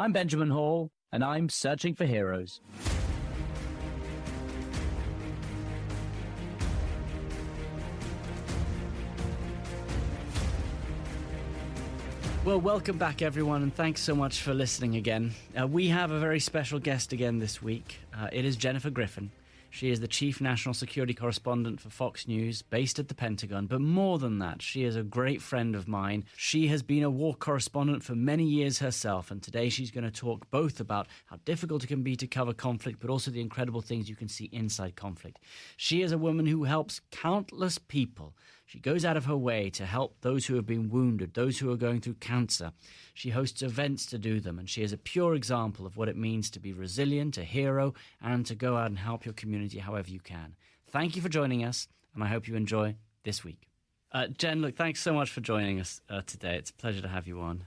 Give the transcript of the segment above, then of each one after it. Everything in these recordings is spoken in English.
I'm Benjamin Hall, and I'm searching for heroes. Well, welcome back, everyone, and thanks so much for listening again. We have a very special guest again this week. It is Jennifer Griffin. She is the Chief National Security Correspondent for Fox News, based at the Pentagon. But more than that, she is a great friend of mine. She has been a war correspondent for many years herself, and today she's going to talk both about how difficult it can be to cover conflict, but also the incredible things you can see inside conflict. She is a woman who helps countless people. She goes out of her way to help those who have been wounded, those who are going through cancer. She hosts events to do them, and she is a pure example of what it means to be resilient, a hero, and to go out and help your community however you can. Thank you for joining us, and I hope you enjoy this week. Jen, look, thanks so much for joining us today. It's a pleasure to have you on.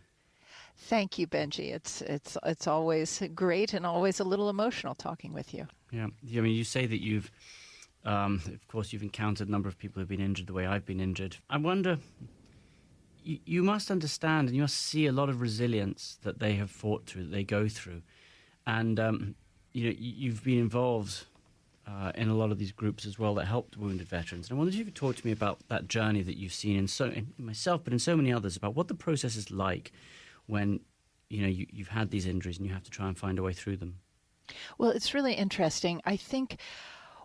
Thank you, Benji. It's always great and always a little emotional talking with you. Yeah, I mean, you say that you've of course, you've encountered a number of people who've been injured the way I've been injured. I wonder, you must understand and you must see a lot of resilience that they have fought through, that they go through. And, you've been involved in a lot of these groups as well that helped wounded veterans. And I wonder if you could talk to me about that journey that you've seen in myself, but in so many others, about what the process is like when, you've had these injuries and you have to try and find a way through them. Well, it's really interesting. I think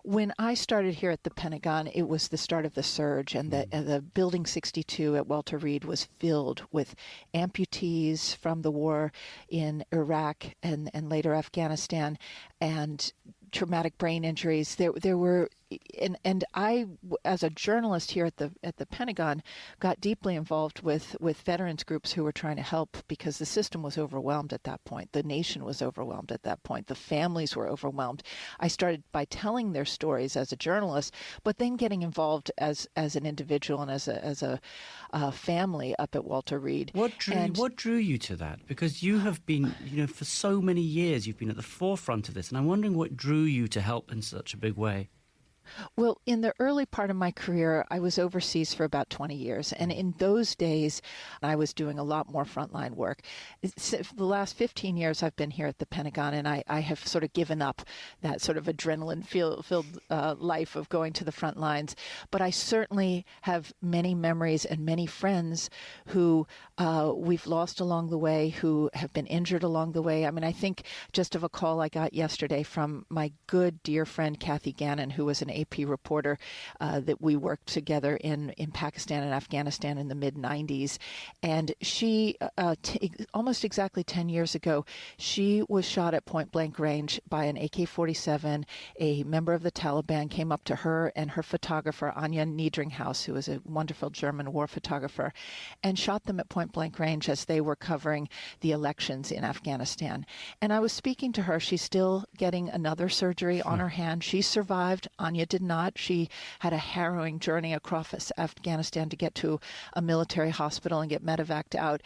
when I started here at the Pentagon, it was the start of the surge, and the Building 62 at Walter Reed was filled with amputees from the war in Iraq and later Afghanistan, and traumatic brain injuries. There were, and I, as a journalist here at the Pentagon, got deeply involved with veterans groups who were trying to help because the system was overwhelmed at that point. The nation was overwhelmed at that point. The families were overwhelmed. I started by telling their stories as a journalist, but then getting involved as an individual and as a family up at Walter Reed. What drew you to that? Because you have been, for so many years, you've been at the forefront of this, and I'm wondering what drew you to help in such a big way. Well, in the early part of my career, I was overseas for about 20 years. And in those days, I was doing a lot more frontline work. For the last 15 years, I've been here at the Pentagon, and I have sort of given up that sort of adrenaline-filled life of going to the front lines. But I certainly have many memories and many friends who we've lost along the way, who have been injured along the way. I mean, I think just of a call I got yesterday from my good dear friend Kathy Gannon, who was an AP reporter that we worked together in Pakistan and Afghanistan in the mid-90s. And she, almost exactly 10 years ago, she was shot at point-blank range by an AK-47. A member of the Taliban came up to her and her photographer, Anja Niedringhaus, who is a wonderful German war photographer, and shot them at point-blank range as they were covering the elections in Afghanistan. And I was speaking to her. She's still getting another surgery on her hand. She survived. Anja did not. She had a harrowing journey across Afghanistan to get to a military hospital and get medevaced out.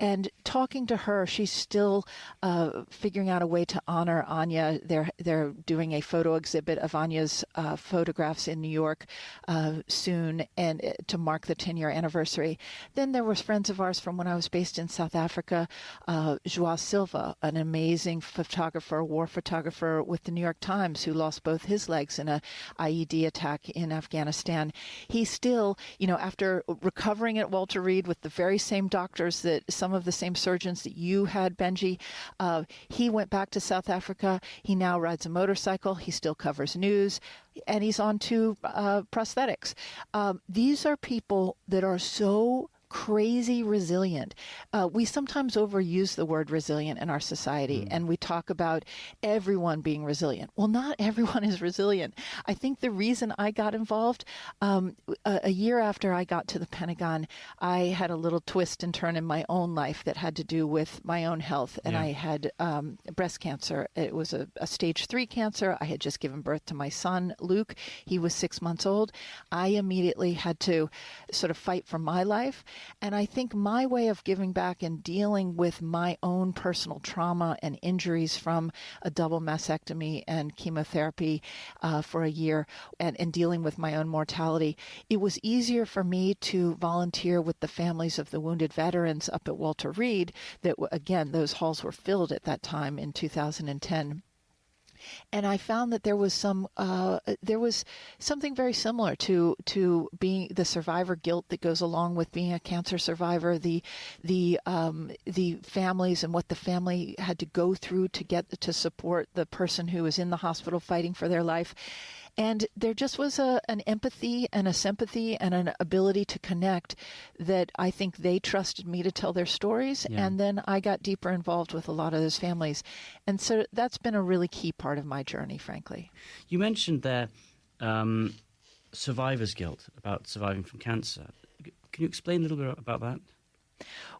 And talking to her, she's still figuring out a way to honor Anja. They're doing a photo exhibit of Anja's photographs in New York soon, and to mark the 10-year anniversary. Then there were friends of ours from when I was based in South Africa, Joao Silva, an amazing photographer, war photographer with the New York Times, who lost both his legs in a IED attack in Afghanistan. He still, after recovering at Walter Reed with the very same doctors that some of the same surgeons that you had, Benji, he went back to South Africa. He now rides a motorcycle. He still covers news, and he's on to prosthetics. These are people that are so crazy resilient. We sometimes overuse the word resilient in our society, and we talk about everyone being resilient. Well, not everyone is resilient. I think the reason I got involved, a year after I got to the Pentagon, I had a little twist and turn in my own life that had to do with my own health, and I had breast cancer. It was a stage 3 cancer. I had just given birth to my son, Luke. He was 6 months old. I immediately had to sort of fight for my life. And I think my way of giving back and dealing with my own personal trauma and injuries from a double mastectomy and chemotherapy for a year, and dealing with my own mortality, it was easier for me to volunteer with the families of the wounded veterans up at Walter Reed. That, again, those halls were filled at that time in 2010. And I found that there was something very similar to being the survivor guilt that goes along with being a cancer survivor, the families and what the family had to go through to get to support the person who was in the hospital fighting for their life. And there just was an empathy and a sympathy and an ability to connect that I think they trusted me to tell their stories. Yeah. And then I got deeper involved with a lot of those families. And so that's been a really key part of my journey, frankly. You mentioned there survivor's guilt about surviving from cancer. Can you explain a little bit about that?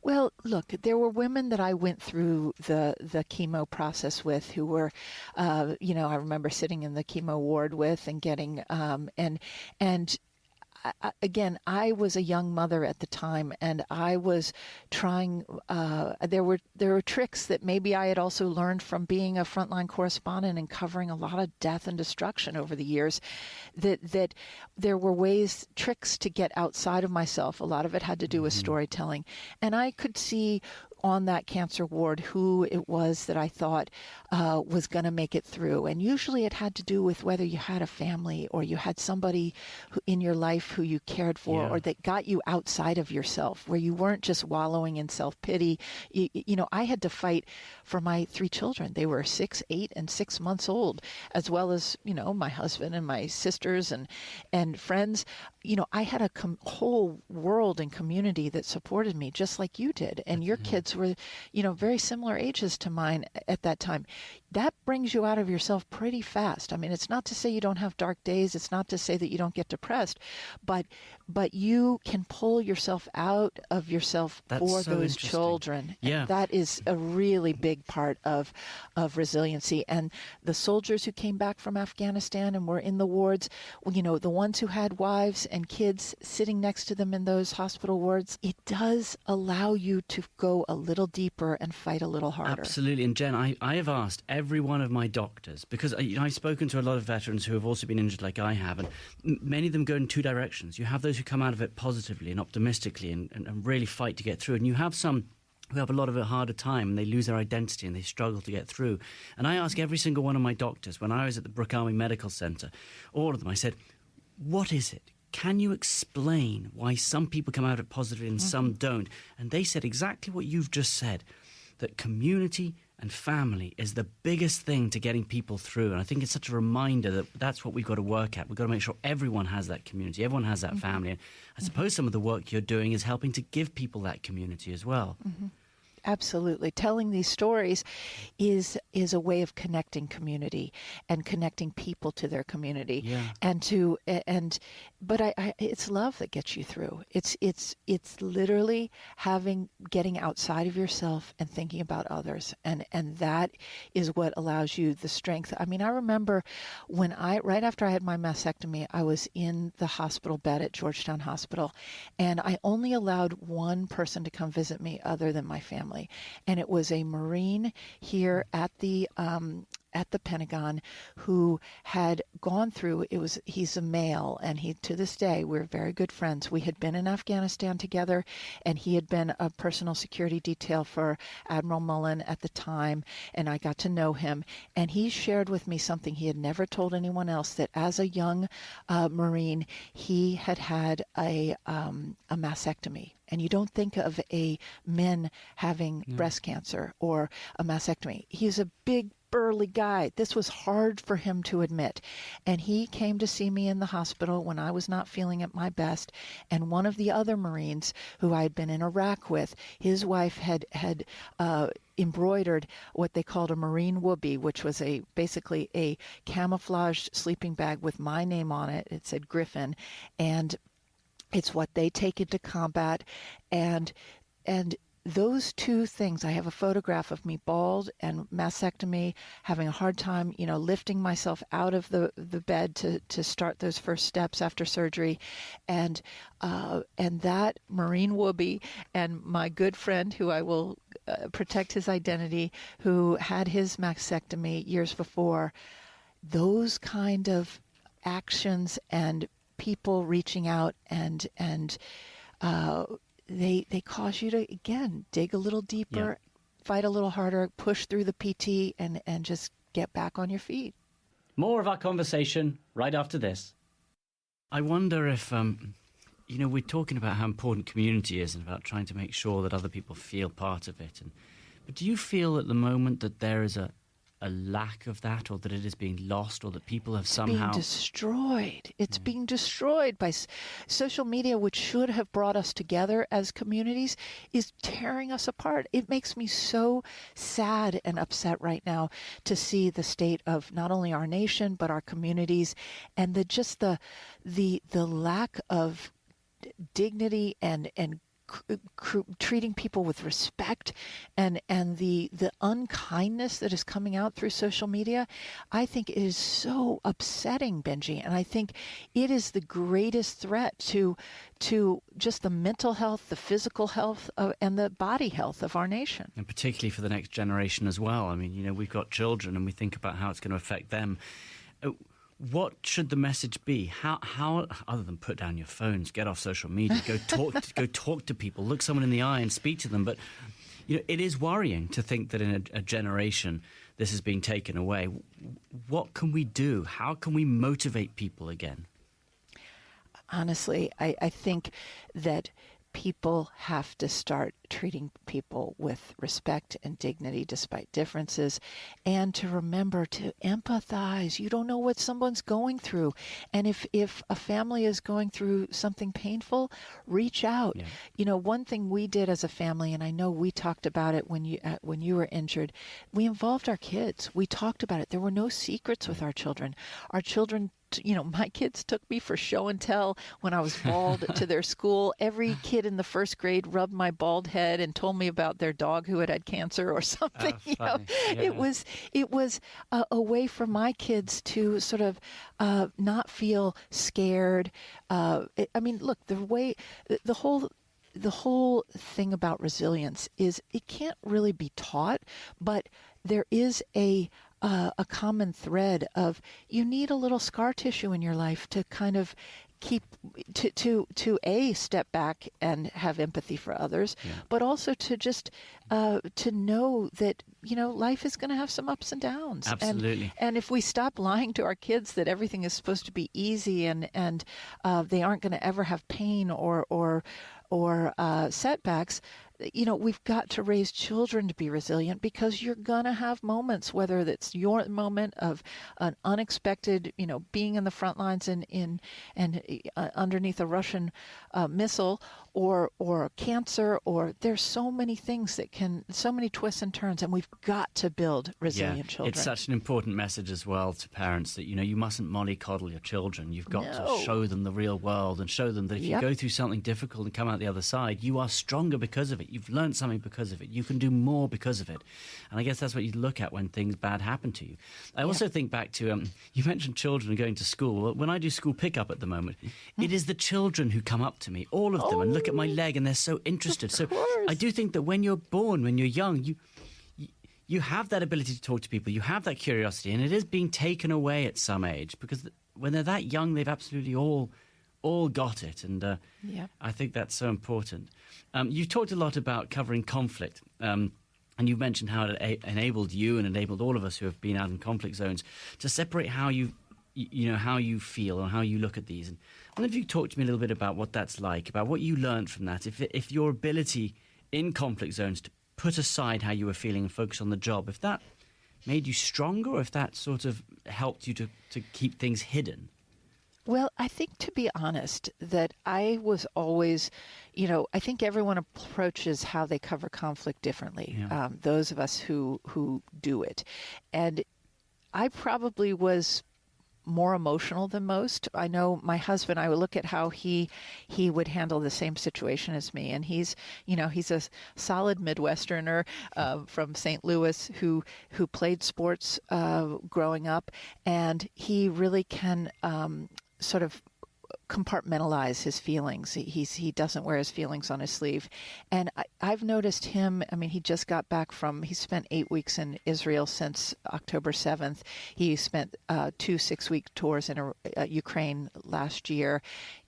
Well, look, there were women that I went through the chemo process with who were, I remember sitting in the chemo ward with and getting, again, I was a young mother at the time, and I was trying. There were tricks that maybe I had also learned from being a frontline correspondent and covering a lot of death and destruction over the years. That there were tricks to get outside of myself. A lot of it had to do with storytelling, and I could see on that cancer ward who it was that I thought was going to make it through. And usually it had to do with whether you had a family or you had somebody in your life who you cared for, or that got you outside of yourself, where you weren't just wallowing in self-pity. I had to fight for my 3 children. They were 6, 8, and 6 months old, as well as, my husband and my sisters and friends. I had a whole world and community that supported me just like you did. And your kids were, very similar ages to mine at that time. That brings you out of yourself pretty fast. I mean, it's not to say you don't have dark days. It's not to say that you don't get depressed, but you can pull yourself out of yourself for those children. Yeah. And that is a really big part of resiliency. And the soldiers who came back from Afghanistan and were in the wards, the ones who had wives and kids sitting next to them in those hospital wards, it does allow you to go a little deeper and fight a little harder. Absolutely. And Jen, I have asked every one of my doctors, because I've spoken to a lot of veterans who have also been injured like I have, and many of them go in 2 directions. You have those who come out of it positively and optimistically and really fight to get through, and you have some who have a lot of a harder time and they lose their identity and they struggle to get through. And I ask every single one of my doctors, when I was at the Brooke Army Medical Center, all of them, I said, what is it? Can you explain why some people come out of it positively and some don't? And they said exactly what you've just said, that community and family is the biggest thing to getting people through. And I think it's such a reminder that that's what we've got to work at. We've got to make sure everyone has that community, everyone has that family. And I suppose some of the work you're doing is helping to give people that community as well. Absolutely. Telling these stories is a way of connecting community and connecting people to their community. Yeah. But it's love that gets you through. It's literally getting outside of yourself and thinking about others. And that is what allows you the strength. I mean, I remember right after I had my mastectomy, I was in the hospital bed at Georgetown Hospital, and I only allowed one person to come visit me other than my family. And it was a Marine here at the Pentagon who had gone through, he's a male, and to this day, we're very good friends. We had been in Afghanistan together, and he had been a personal security detail for Admiral Mullen at the time, and I got to know him. And he shared with me something he had never told anyone else, that as a young Marine, he had a mastectomy. And you don't think of men having breast cancer or a mastectomy. He's a big, burly guy. This was hard for him to admit. And he came to see me in the hospital when I was not feeling at my best. And one of the other Marines who I had been in Iraq with, his wife had embroidered what they called a Marine whoopee, which was basically a camouflaged sleeping bag with my name on it. It said Griffin. And it's what they take into combat. And those two things, I have a photograph of me bald and mastectomy, having a hard time, lifting myself out of the bed to start those first steps after surgery. And that Marine Whoopi and my good friend, who I will protect his identity, who had his mastectomy years before, those kind of actions and people reaching out and they cause you to, again, dig a little deeper, fight a little harder, push through the PT, and just get back on your feet. More of our conversation right after this. I wonder if, we're talking about how important community is and about trying to make sure that other people feel part of it. But do you feel at the moment that there is a lack of that, or that it is being lost, or that people have somehow... being destroyed. It's being destroyed by social media, which should have brought us together as communities, is tearing us apart. It makes me so sad and upset right now to see the state of not only our nation, but our communities, and the lack of dignity and treating people with respect and the unkindness that is coming out through social media. I think it is so upsetting, Benji, and I think it is the greatest threat to just the mental health, the physical health, and the body health of our nation. And particularly for the next generation as well. I mean, we've got children and we think about how it's going to affect them. What should the message be? How other than put down your phones, get off social media, go talk to people, look someone in the eye and speak to them. But it is worrying to think that in a generation this is being taken away. What can we do? How can we motivate people again? Honestly, I think that people have to start treating people with respect and dignity despite differences, and to remember to empathize. You don't know what someone's going through. And if a family is going through something painful, reach out. Yeah. One thing we did as a family, and I know we talked about it when you were injured, we involved our kids. We talked about it. There were no secrets with our children. Our children, my kids took me for show and tell when I was bald to their school. Every kid in the first grade rubbed my bald head and told me about their dog who had cancer or something. Yeah. It was a way for my kids to sort of not feel scared. Look, the whole thing about resilience is it can't really be taught, but there is a common thread of you need a little scar tissue in your life to kind of keep to step back and have empathy for others, but also to just to know that life is going to have some ups and downs. Absolutely. And if we stop lying to our kids that everything is supposed to be easy and they aren't going to ever have pain or setbacks, we've got to raise children to be resilient, because you're going to have moments, whether it's your moment of an unexpected, being in the front lines and underneath a Russian missile, or cancer, or there's so many things so many twists and turns, and we've got to build resilient children. It's such an important message as well to parents that, you mustn't mollycoddle your children. You've got to show them the real world and show them that if you go through something difficult and come out the other side, you are stronger because of it. You've learned something because of it. You can do more because of it. And I guess that's what you look at when things bad happen to you. I also think back to, you mentioned children going to school. Well, when I do school pickup at the moment, it is the children who come up to me, all of them, and look at my leg, and they're so interested. So I do think that when you're born, when you're young, you have that ability to talk to people. You have that curiosity, and it is being taken away at some age, because when they're that young, they've absolutely all got it. And I think that's so important. You talked a lot about covering conflict, and you mentioned how it enabled you and enabled all of us who have been out in conflict zones to separate how you feel and how you look at these. And I wonder if you could talk to me a little bit about what that's like, about what you learned from that, if your ability in conflict zones to put aside how you were feeling and focus on the job, if that made you stronger, or if that sort of helped you to keep things hidden. Well, I think, to be honest, that I was always, I think everyone approaches how they cover conflict differently, those of us who do it. And I probably was more emotional than most. I know my husband, I would look at how he would handle the same situation as me. And he's a solid Midwesterner from St. Louis who played sports growing up. And he really can sort of compartmentalize his feelings. He doesn't wear his feelings on his sleeve. And I've noticed him, I mean, he just got back he spent 8 weeks in Israel since October 7th. He spent 2 6-week tours in Ukraine last year.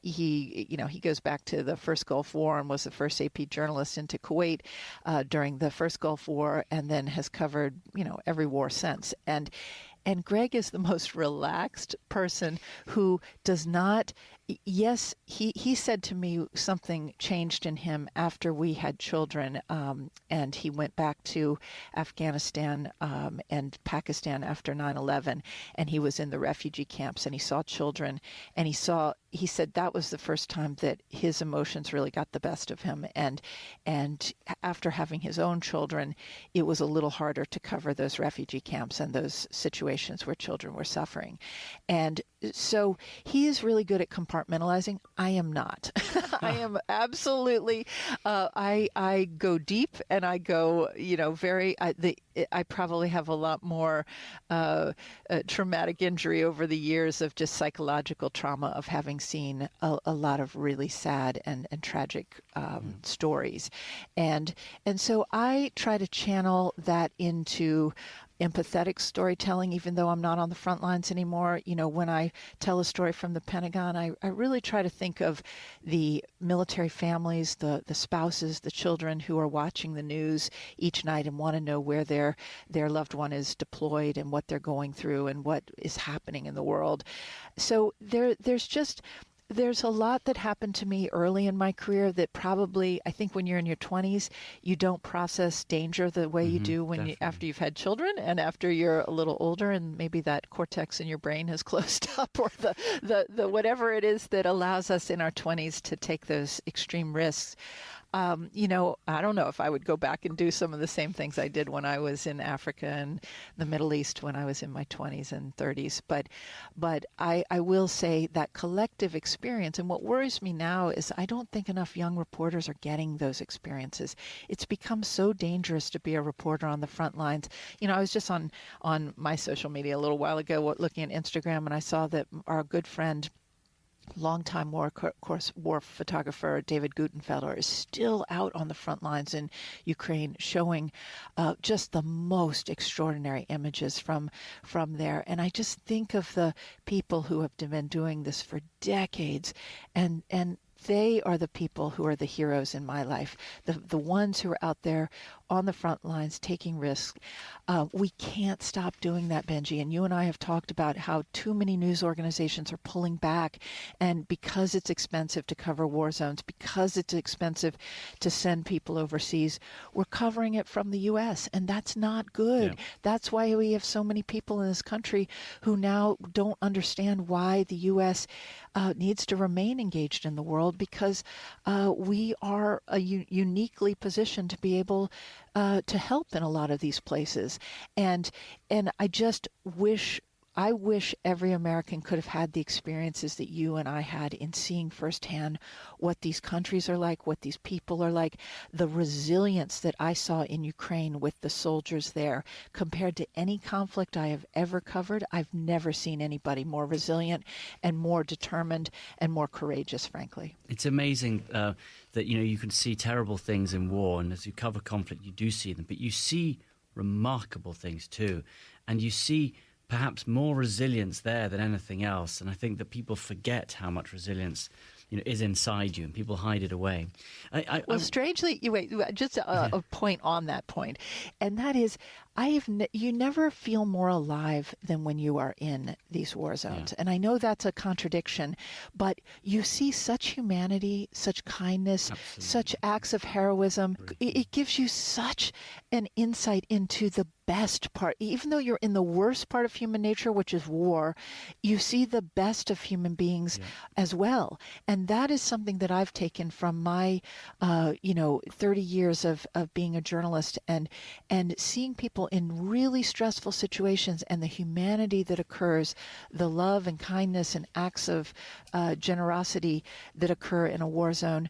He goes back to the first Gulf War and was the first AP journalist into Kuwait during the first Gulf War, and then has covered, every war since. And Greg is the most relaxed person who does not. Yes, he said to me something changed in him after we had children, and he went back to Afghanistan and Pakistan after 9/11, and he was in the refugee camps, and he saw children, and he said that was the first time that his emotions really got the best of him, and after having his own children, it was a little harder to cover those refugee camps and those situations where children were suffering. And so he is really good at compartmentalizing. I am not. I am absolutely, I go deep, and I go, I probably have a lot more traumatic injury over the years of just psychological trauma of having seen a lot of really sad and tragic stories. And so I try to channel that into empathetic storytelling, even though I'm not on the front lines anymore. When I tell a story from the Pentagon, I really try to think of the military families, the spouses, the children who are watching the news each night and want to know where their loved one is deployed and what they're going through and what is happening in the world. So there's a lot that happened to me early in my career that probably, I think when you're in your 20s, you don't process danger the way you do after you've had children and after you're a little older, and maybe that cortex in your brain has closed up, or the whatever it is that allows us in our 20s to take those extreme risks. I don't know if I would go back and do some of the same things I did when I was in Africa and the Middle East when I was in my 20s and 30s. But I will say that collective experience, and what worries me now is I don't think enough young reporters are getting those experiences. It's become so dangerous to be a reporter on the front lines. I was just on my social media a little while ago looking at Instagram, and I saw that our good friend, longtime war photographer David Gutenfelder is still out on the front lines in Ukraine, showing just the most extraordinary images from there. And I just think of the people who have been doing this for decades, and they are the people who are the heroes in my life, the ones who are out there on the front lines taking risks. We can't stop doing that, Benji. And you and I have talked about how too many news organizations are pulling back. And because it's expensive to cover war zones, because it's expensive to send people overseas, we're covering it from the U.S. And that's not good. Yeah. That's why we have so many people in this country who now don't understand why the U.S. Needs to remain engaged in the world, because we are uniquely positioned to be able to help in a lot of these places. And I just wish every American could have had the experiences that you and I had in seeing firsthand what these countries are like, what these people are like, the resilience that I saw in Ukraine with the soldiers there. Compared to any conflict I have ever covered, I've never seen anybody more resilient and more determined and more courageous, frankly. It's amazing that, you can see terrible things in war, and as you cover conflict, you do see them, but you see remarkable things too, and you see perhaps more resilience there than anything else. And I think that people forget how much resilience is inside you, and people hide it away. Strangely, just a point on that point, and that is, you never feel more alive than when you are in these war zones. Yeah. And I know that's a contradiction, but you see such humanity, such kindness, absolutely, such acts of heroism. It gives you such an insight into the best part. Even though you're in the worst part of human nature, which is war, you see the best of human beings as well. And that is something that I've taken from my 30 years of being a journalist, and seeing people people in really stressful situations and the humanity that occurs, the love and kindness and acts of generosity that occur in a war zone,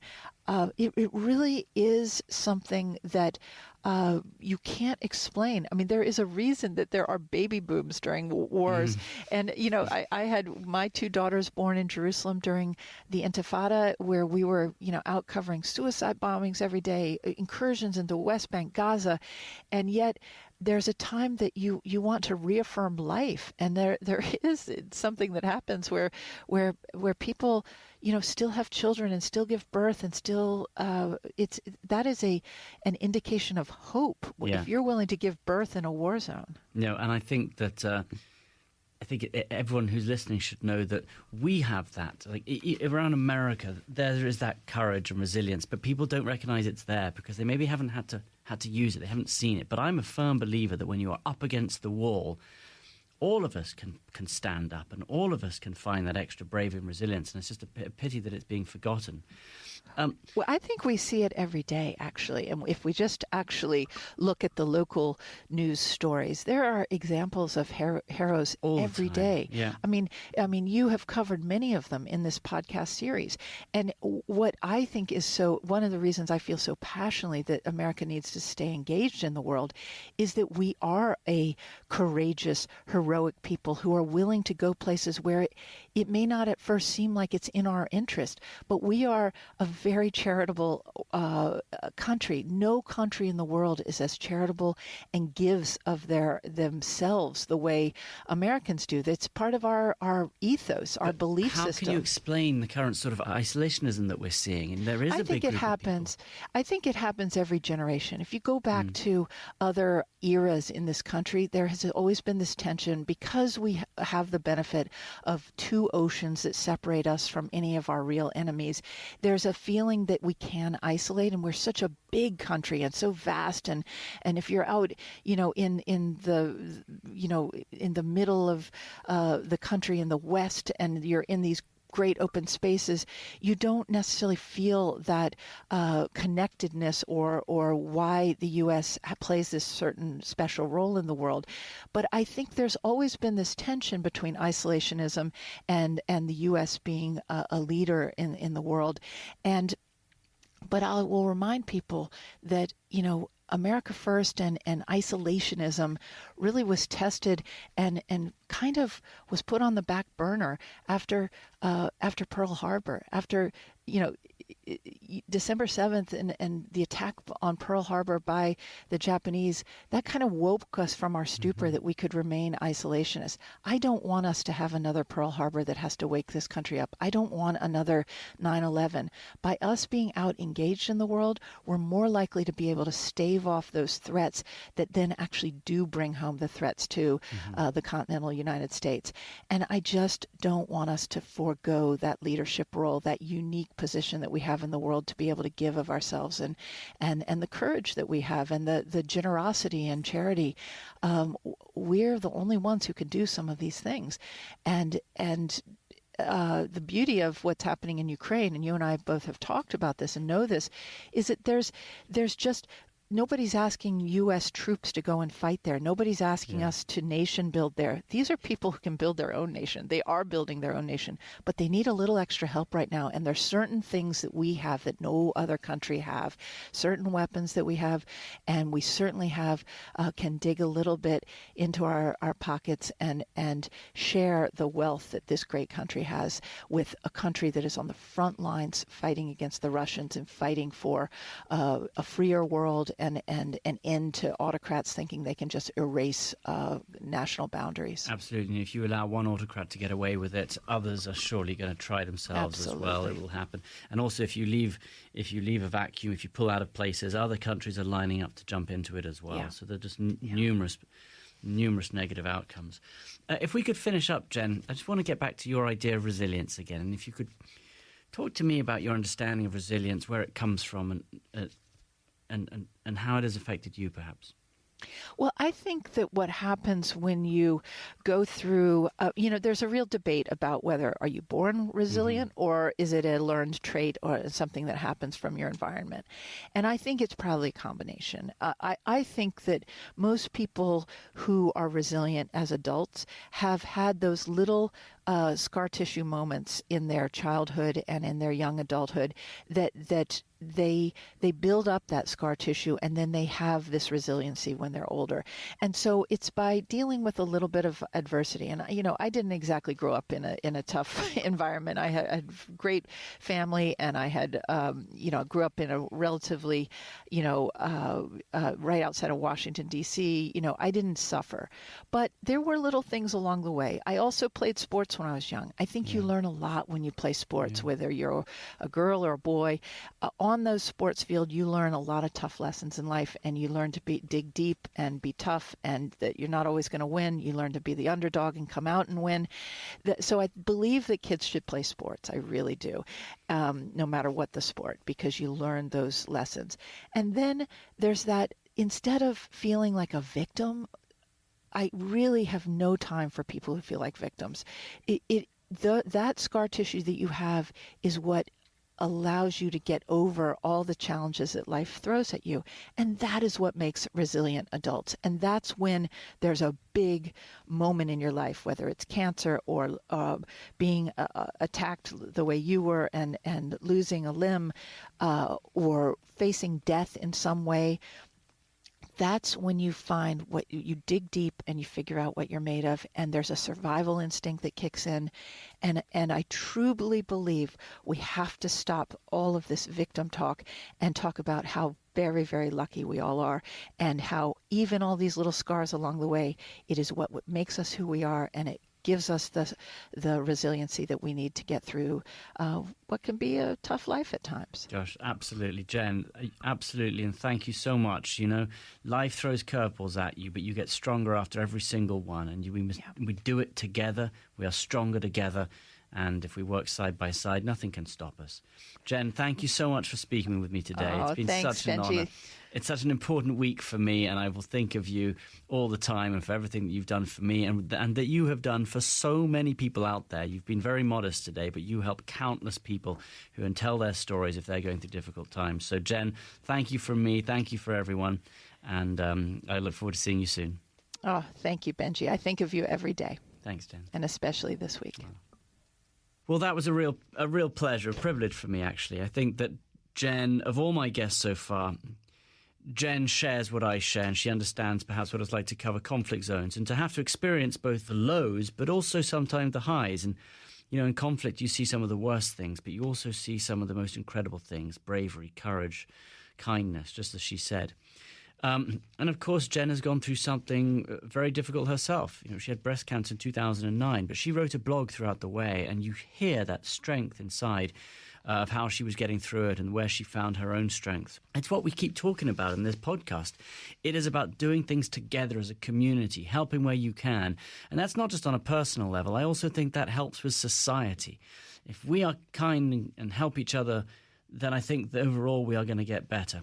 it really is something that you can't explain. I mean, there is a reason that there are baby booms during wars. And, I had my 2 daughters born in Jerusalem during the Intifada, where we were, out covering suicide bombings every day, incursions into West Bank, Gaza. And yet there's a time that you want to reaffirm life. And there is something that happens where people, still have children and still give birth and still, that is an indication of hope if you're willing to give birth in a war zone. And I think that everyone who's listening should know that we have that. Like around America, there is that courage and resilience, but people don't recognize it's there because they maybe haven't had to use it. They haven't seen it. But I'm a firm believer that when you are up against the wall, all of us can stand up, and all of us can find that extra bravery and resilience. And it's just a pity that it's being forgotten. Well, I think we see it every day, actually. And if we just actually look at the local news stories, there are examples of heroes every day. Yeah. I mean, you have covered many of them in this podcast series. And what I think is one of the reasons I feel so passionately that America needs to stay engaged in the world is that we are a courageous, heroic people who are willing to go places where it may not at first seem like it's in our interest, but we are a very charitable country. No country in the world is as charitable and gives of themselves the way Americans do. That's part of our ethos, our belief system. How can you explain the current sort of isolationism that we're seeing? And there is a big group of people. I think it happens every generation. If you go back to other eras in this country, there has always been this tension because we have the benefit of 2 oceans that separate us from any of our real enemies. There's a feeling that we can isolate, and we're such a big country and so vast. And if you're out, in the middle of the country in the West, and you're in these great open spaces, you don't necessarily feel that connectedness or why the U.S. plays this certain special role in the world. But I think there's always been this tension between isolationism and the U.S. being a leader in the world. But I will remind people that, America First and isolationism really was tested and kind of was put on the back burner after Pearl Harbor, after December 7th and the attack on Pearl Harbor by the Japanese. That kind of woke us from our stupor that we could remain isolationist. I don't want us to have another Pearl Harbor that has to wake this country up. I don't want another 9/11. By us being out engaged in the world, we're more likely to be able to stave off those threats that then actually do bring home the threats to the continental United States. And I just don't want us to forego that leadership role, that unique position that we have in the world to be able to give of ourselves and the courage that we have and the generosity and charity. We're the only ones who can do some of these things. And the beauty of what's happening in Ukraine, and you and I both have talked about this and know this, is that there's just nobody's asking U.S. troops to go and fight there. Nobody's asking us to nation build there. These are people who can build their own nation. They are building their own nation, but they need a little extra help right now. And there's certain things that we have that no other country have, certain weapons that we have, and we certainly can dig a little bit into our pockets and share the wealth that this great country has with a country that is on the front lines fighting against the Russians and fighting for a freer world and an end to autocrats thinking they can just erase national boundaries. Absolutely. And if you allow one autocrat to get away with it, others are surely going to try themselves as well. It will happen. And also, if you leave a vacuum, if you pull out of places, other countries are lining up to jump into it as well. Yeah. So there are just numerous negative outcomes. If we could finish up, Jen, I just want to get back to your idea of resilience again. And if you could talk to me about your understanding of resilience, where it comes from, and how it has affected you, perhaps. Well, I think that what happens when you go through, there's a real debate about whether are you born resilient or is it a learned trait or something that happens from your environment. And I think it's probably a combination. I think that most people who are resilient as adults have had those little scar tissue moments in their childhood and in their young adulthood that they build up that scar tissue, and then they have this resiliency when they're older. And so it's by dealing with a little bit of adversity. And I didn't exactly grow up in a tough environment. I had a great family, and I had grew up in a relatively right outside of Washington D.C. I didn't suffer, but there were little things along the way. I also played sports when I was young. I think you learn a lot when you play sports, whether you're a girl or a boy. On those sports field, you learn a lot of tough lessons in life, and you learn to dig deep and be tough, and that you're not always going to win. You learn to be the underdog and come out and win. So I believe that kids should play sports. I really do, no matter what the sport, because you learn those lessons. And then there's that, instead of feeling like a victim, I really have no time for people who feel like victims. That scar tissue that you have is what allows you to get over all the challenges that life throws at you. And that is what makes resilient adults. And that's when there's a big moment in your life, whether it's cancer or being attacked the way you were and losing a limb or facing death in some way. That's when you find what you dig deep and you figure out what you're made of, and there's a survival instinct that kicks in. And I truly believe we have to stop all of this victim talk and talk about how very, very lucky we all are, and how even all these little scars along the way, it is what makes us who we are, and it gives us the resiliency that we need to get through what can be a tough life at times. Josh, absolutely. Jen, absolutely. And thank you so much. Life throws curveballs at you, but you get stronger after every single one. And we do it together. We are stronger together. And if we work side by side, nothing can stop us. Jen, thank you so much for speaking with me today. Oh, it's been thanks, such an Benji. honor. It's such an important week for me, and I will think of you all the time and for everything that you've done for me and that you have done for so many people out there. You've been very modest today, but you help countless people who can tell their stories if they're going through difficult times. So, Jen, thank you from me. Thank you for everyone. And I look forward to seeing you soon. Oh, thank you, Benji. I think of you every day. Thanks, Jen. And especially this week. Well, that was a real pleasure, a privilege for me, actually. I think that Jen, of all my guests so far, Jen shares what I share, and she understands perhaps what it's like to cover conflict zones and to have to experience both the lows, but also sometimes the highs. And, in conflict, you see some of the worst things, but you also see some of the most incredible things: bravery, courage, kindness, just as she said. And of course, Jen has gone through something very difficult herself. She had breast cancer in 2009, but she wrote a blog throughout the way, and you hear that strength inside of how she was getting through it and where she found her own strength. It's what we keep talking about in this podcast. It is about doing things together as a community, helping where you can. And that's not just on a personal level. I also think that helps with society. If we are kind and help each other, then I think that overall we are going to get better.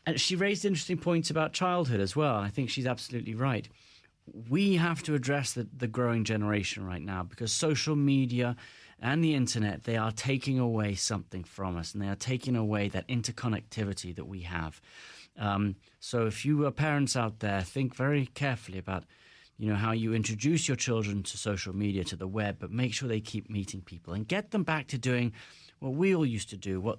And she raised interesting points about childhood as well. I think she's absolutely right. We have to address the growing generation right now, because social media and the internet, they are taking away something from us, and they are taking away that interconnectivity that we have. So if you are parents out there, think very carefully about how you introduce your children to social media, to the web, but make sure they keep meeting people and get them back to doing what we all used to do.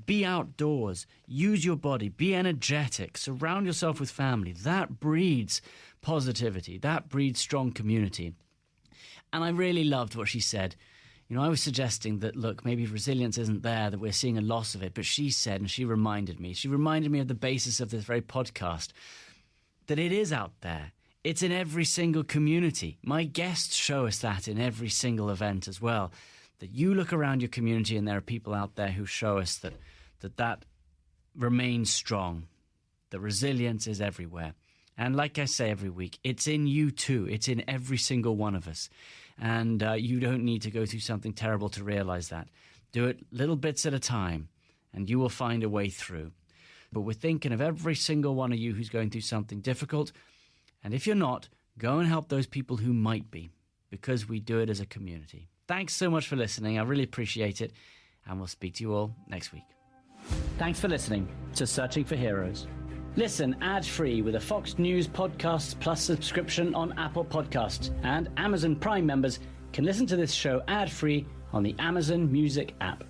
Be outdoors, use your body, be energetic, surround yourself with family. That breeds positivity, that breeds strong community. And I really loved what she said. I was suggesting that, look, maybe resilience isn't there, that we're seeing a loss of it. But she said, and she reminded me of the basis of this very podcast, that it is out there. It's in every single community. My guests show us that in every single event as well. That you look around your community and there are people out there who show us that remains strong, that resilience is everywhere. And like I say every week, it's in you too. It's in every single one of us. And you don't need to go through something terrible to realize that. Do it little bits at a time, and you will find a way through. but we're thinking of every single one of you who's going through something difficult. And if you're not, go and help those people who might be, because we do it as a community. Thanks so much for listening. I really appreciate it. And we'll speak to you all next week. Thanks for listening to Searching for Heroes. Listen ad-free with a Fox News Podcasts Plus subscription on Apple Podcasts. And Amazon Prime members can listen to this show ad-free on the Amazon Music app.